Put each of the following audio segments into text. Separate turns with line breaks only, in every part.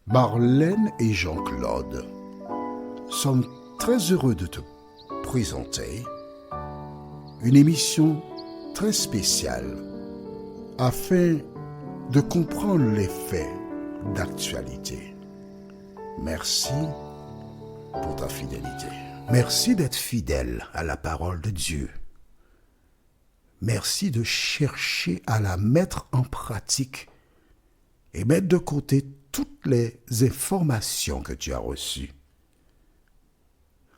Marlène et Jean-Claude sommes très heureux de te présenter une émission très spéciale afin de comprendre les faits d'actualité. Merci pour ta fidélité. Merci d'être fidèle à la parole de Dieu. Merci de chercher à la mettre en pratique et mettre de côté toutes les informations que tu as reçues.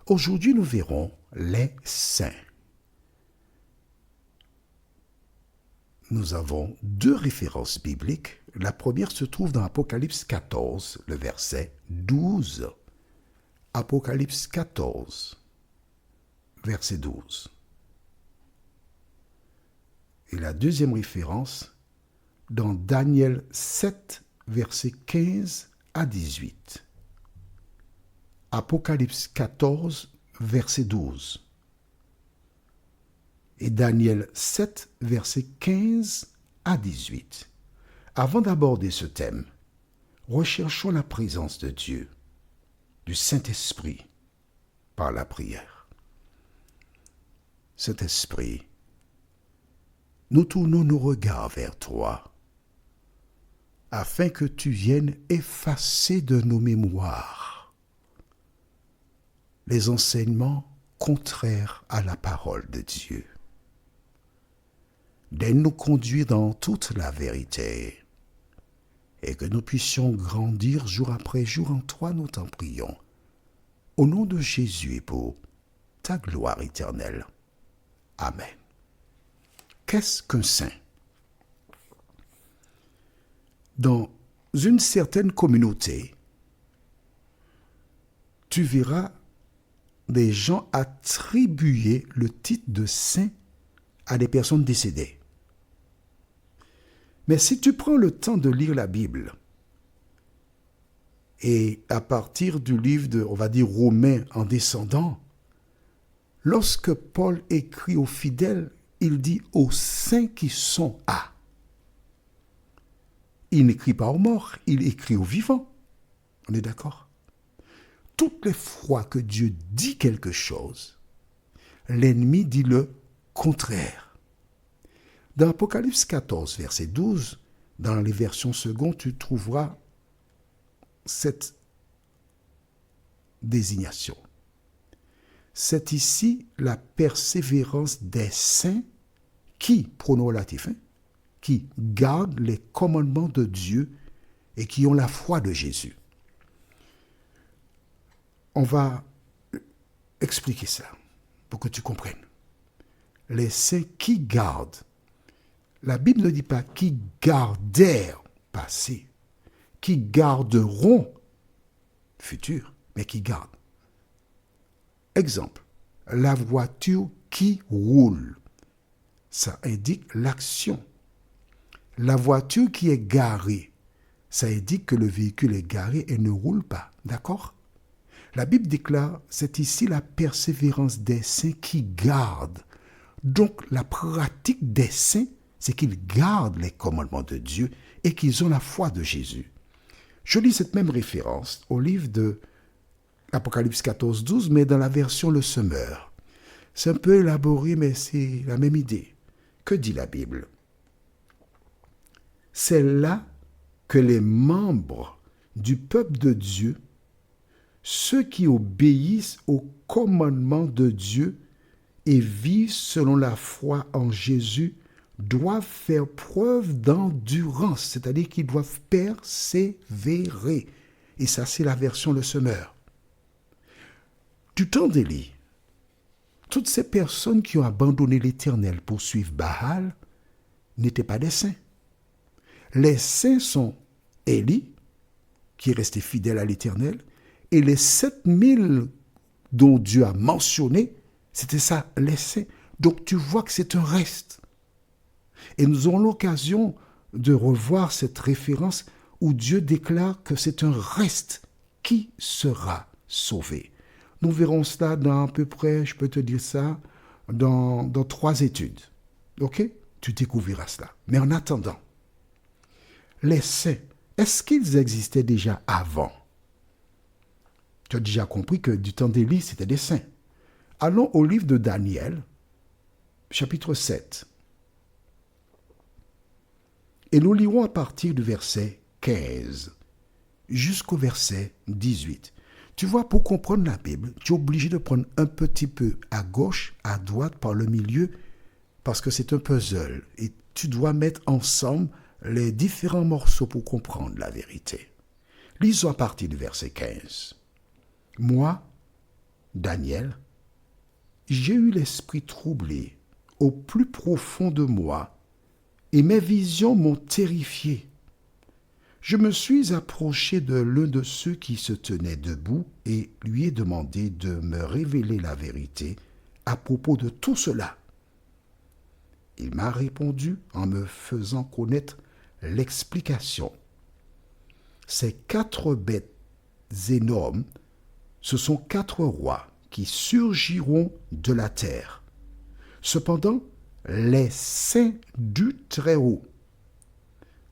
Aujourd'hui, nous verrons les saints. Nous avons deux références bibliques. La première se trouve dans Apocalypse 14, le verset 12. Apocalypse 14, verset 12. Et la deuxième référence dans Daniel 7, verset 15 à 18. Apocalypse 14, verset 12. Et Daniel 7, verset 15 à 18. Avant d'aborder ce thème, recherchons la présence de Dieu, du Saint-Esprit, par la prière. Saint-Esprit, nous tournons nos regards vers toi, afin que tu viennes effacer de nos mémoires les enseignements contraires à la parole de Dieu. Daine nous conduire dans toute la vérité, et que nous puissions grandir jour après jour en toi, nous t'en prions. Au nom de Jésus et pour ta gloire éternelle. Amen. Qu'est-ce qu'un saint? Dans une certaine communauté, tu verras des gens attribuer le titre de saint à des personnes décédées. Mais si tu prends le temps de lire la Bible, et à partir du livre de, on va dire, Romains en descendant, lorsque Paul écrit aux fidèles, il dit aux saints qui sont à. Il n'écrit pas aux morts, il écrit aux vivants. On est d'accord? Toutes les fois que Dieu dit quelque chose, l'ennemi dit le contraire. Dans Apocalypse 14, verset 12, dans les versions secondes, tu trouveras cette désignation. C'est ici la persévérance des saints qui, pronom relatif, qui gardent les commandements de Dieu et qui ont la foi de Jésus. On va expliquer ça pour que tu comprennes. Les saints qui gardent, la Bible ne dit pas qui gardèrent passé, qui garderont futur, mais qui gardent. Exemple, la voiture qui roule, ça indique l'action. La voiture qui est garée, ça indique que le véhicule est garé et ne roule pas. D'accord? La Bible déclare, c'est ici la persévérance des saints qui gardent. Donc, la pratique des saints, c'est qu'ils gardent les commandements de Dieu et qu'ils ont la foi de Jésus. Je lis cette même référence au livre de Apocalypse 14, 12, mais dans la version Le Semeur. C'est un peu élaboré, mais c'est la même idée. Que dit la Bible? C'est là que les membres du peuple de Dieu, ceux qui obéissent aux commandements de Dieu et vivent selon la foi en Jésus, doivent faire preuve d'endurance, c'est-à-dire qu'ils doivent persévérer. Et ça, c'est la version Le Semeur. Du temps d'Élie, toutes ces personnes qui ont abandonné l'Éternel pour suivre Baal n'étaient pas des saints. Les saints sont Élie, qui est resté fidèle à l'Éternel, et les 7000 dont Dieu a mentionné, c'était ça, les saints. Donc tu vois que c'est un reste. Et nous aurons l'occasion de revoir cette référence où Dieu déclare que c'est un reste qui sera sauvé. Nous verrons cela dans à peu près, je peux te dire ça, dans 3 études. Ok? Tu découvriras cela. Mais en attendant, les saints, est-ce qu'ils existaient déjà avant? Tu as déjà compris que du temps d'Élie, c'était des saints. Allons au livre de Daniel, chapitre 7. Et nous lirons à partir du verset 15 jusqu'au verset 18. Tu vois, pour comprendre la Bible, tu es obligé de prendre un petit peu à gauche, à droite, par le milieu, parce que c'est un puzzle. Et tu dois mettre ensemble les différents morceaux pour comprendre la vérité. Lisons à partir du verset 15. Moi, Daniel, j'ai eu l'esprit troublé au plus profond de moi, et mes visions m'ont terrifié. Je me suis approché de l'un de ceux qui se tenaient debout et lui ai demandé de me révéler la vérité à propos de tout cela. Il m'a répondu en me faisant connaître l'explication. Ces 4 bêtes énormes, ce sont 4 rois qui surgiront de la terre. Cependant, les saints du Très-Haut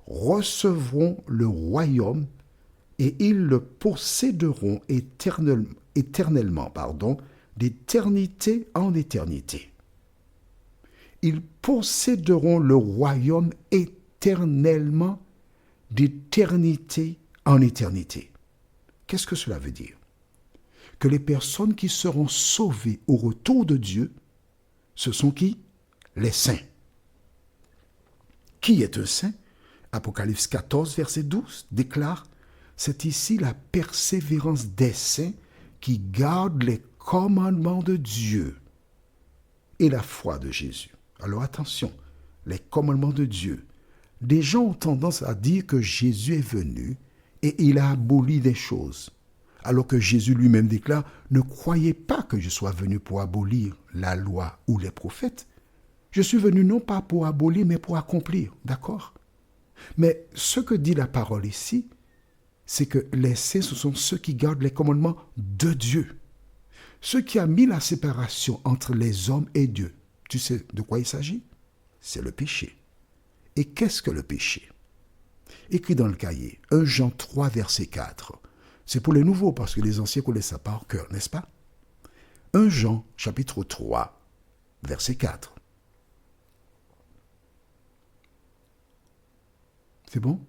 recevront le royaume et ils le posséderont éternellement, d'éternité en éternité. Ils posséderont le royaume éternellement, d'éternité en éternité. Qu'est-ce que cela veut dire? Que les personnes qui seront sauvées au retour de Dieu, ce sont qui? Les saints. Qui est un saint? Apocalypse 14, verset 12 déclare, c'est ici la persévérance des saints qui gardent les commandements de Dieu et la foi de Jésus. Alors attention, les commandements de Dieu. Des gens ont tendance à dire que Jésus est venu et il a aboli des choses. Alors que Jésus lui-même déclare, ne croyez pas que je sois venu pour abolir la loi ou les prophètes. Je suis venu non pas pour abolir, mais pour accomplir. D'accord? Mais ce que dit la parole ici, c'est que les saints, ce sont ceux qui gardent les commandements de Dieu. Ceux qui a mis la séparation entre les hommes et Dieu. Tu sais de quoi il s'agit? C'est le péché. Et qu'est-ce que le péché? Écrit dans le cahier, 1 Jean 3, verset 4. C'est pour les nouveaux, parce que les anciens connaissent ça par cœur, n'est-ce pas? 1 Jean, chapitre 3, verset 4. C'est bon?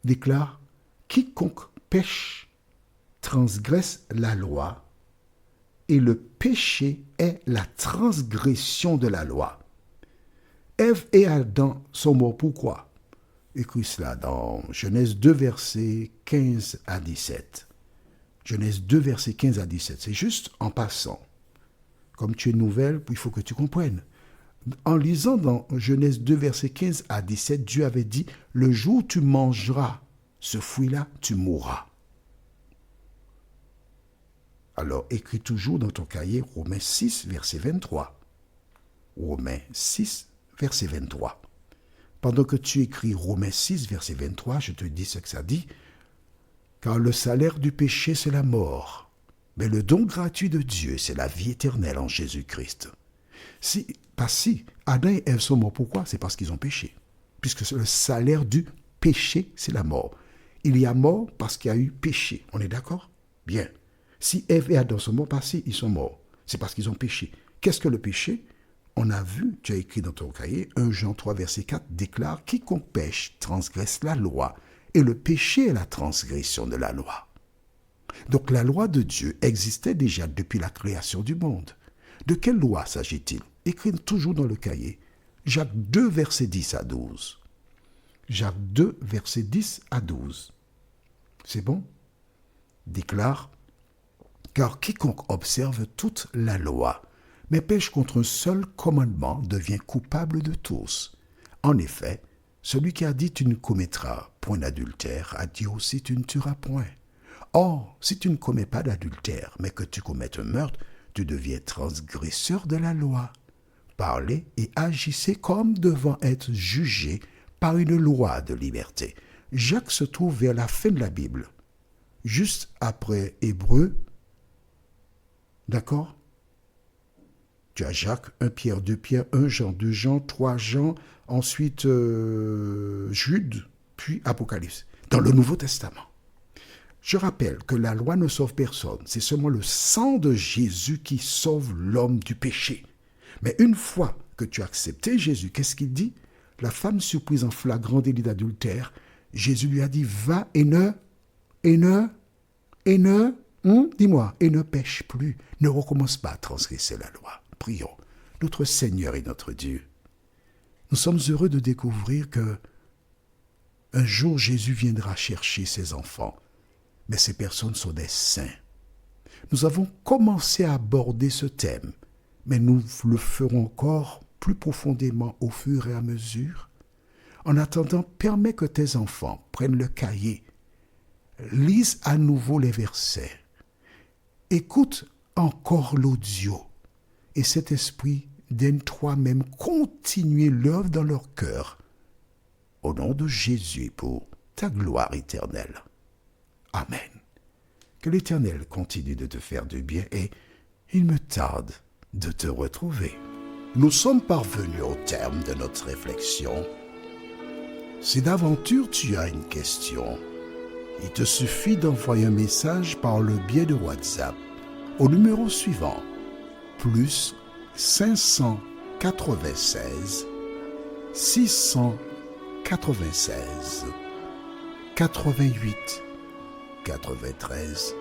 Déclare, quiconque pêche transgresse la loi, et le péché est la transgression de la loi. Ève et Adam sont morts pourquoi? Écrit cela dans Genèse 2, versets 15 à 17. Genèse 2, versets 15 à 17. C'est juste en passant. Comme tu es nouvelle, il faut que tu comprennes. En lisant dans Genèse 2, versets 15 à 17, Dieu avait dit, le jour où tu mangeras ce fruit-là, tu mourras. Alors, écris toujours dans ton cahier Romains 6, verset 23. Romains 6, verset 23. Pendant que tu écris Romains 6, verset 23, je te dis ce que ça dit. Car le salaire du péché, c'est la mort. Mais le don gratuit de Dieu, c'est la vie éternelle en Jésus-Christ. Si Adam et Ève sont morts, pourquoi? C'est parce qu'ils ont péché. Puisque le salaire du péché, c'est la mort. Il y a mort parce qu'il y a eu péché. On est d'accord? Bien. Si Ève et Adam sont morts, parce qu'ils sont morts. C'est parce qu'ils ont péché. Qu'est-ce que le péché? On a vu, tu as écrit dans ton cahier, 1 Jean 3, verset 4, déclare, quiconque pêche transgresse la loi, et le péché est la transgression de la loi. Donc la loi de Dieu existait déjà depuis la création du monde. De quelle loi s'agit-il? Écrit toujours dans le cahier, Jacques 2, verset 10 à 12. Jacques 2, verset 10 à 12. C'est bon? Déclare, car quiconque observe toute la loi, mais pêche contre un seul commandement devient coupable de tous. En effet, celui qui a dit tu ne commettras point d'adultère a dit aussi tu ne tueras point. Or, si tu ne commets pas d'adultère, mais que tu commettes un meurtre, tu deviens transgresseur de la loi. Parlez et agissez comme devant être jugé par une loi de liberté. Jacques se trouve vers la fin de la Bible, juste après Hébreux. D'accord? Tu as Jacques, 1 Pierre, 2 Pierre, 1 Jean, 2 Jean, 3 Jean, ensuite Jude, puis Apocalypse. dans le Nouveau Testament. Je rappelle que la loi ne sauve personne, c'est seulement le sang de Jésus qui sauve l'homme du péché. Mais une fois que tu as accepté Jésus, qu'est-ce qu'il dit? La femme surprise en flagrant délit d'adultère, Jésus lui a dit, va et ne, dis-moi, et ne pêche plus, ne recommence pas à transgresser la loi. Prions, notre Seigneur et notre Dieu. Nous sommes heureux de découvrir que un jour Jésus viendra chercher ses enfants, mais ces personnes sont des saints. Nous avons commencé à aborder ce thème, mais nous le ferons encore plus profondément au fur et à mesure. En attendant, permets que tes enfants prennent le cahier, lisent à nouveau les versets, écoute encore l'audio, et cet esprit daigne toi-même continuer l'œuvre dans leur cœur, au nom de Jésus pour ta gloire éternelle. Amen. Que l'Éternel continue de te faire du bien et il me tarde de te retrouver. Nous sommes parvenus au terme de notre réflexion. Si d'aventure tu as une question, il te suffit d'envoyer un message par le biais de WhatsApp au numéro suivant, plus 596 696 88 93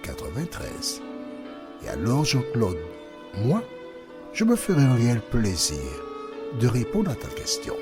93. Et alors Jean-Claude, moi, je me ferai un réel plaisir de répondre à ta question.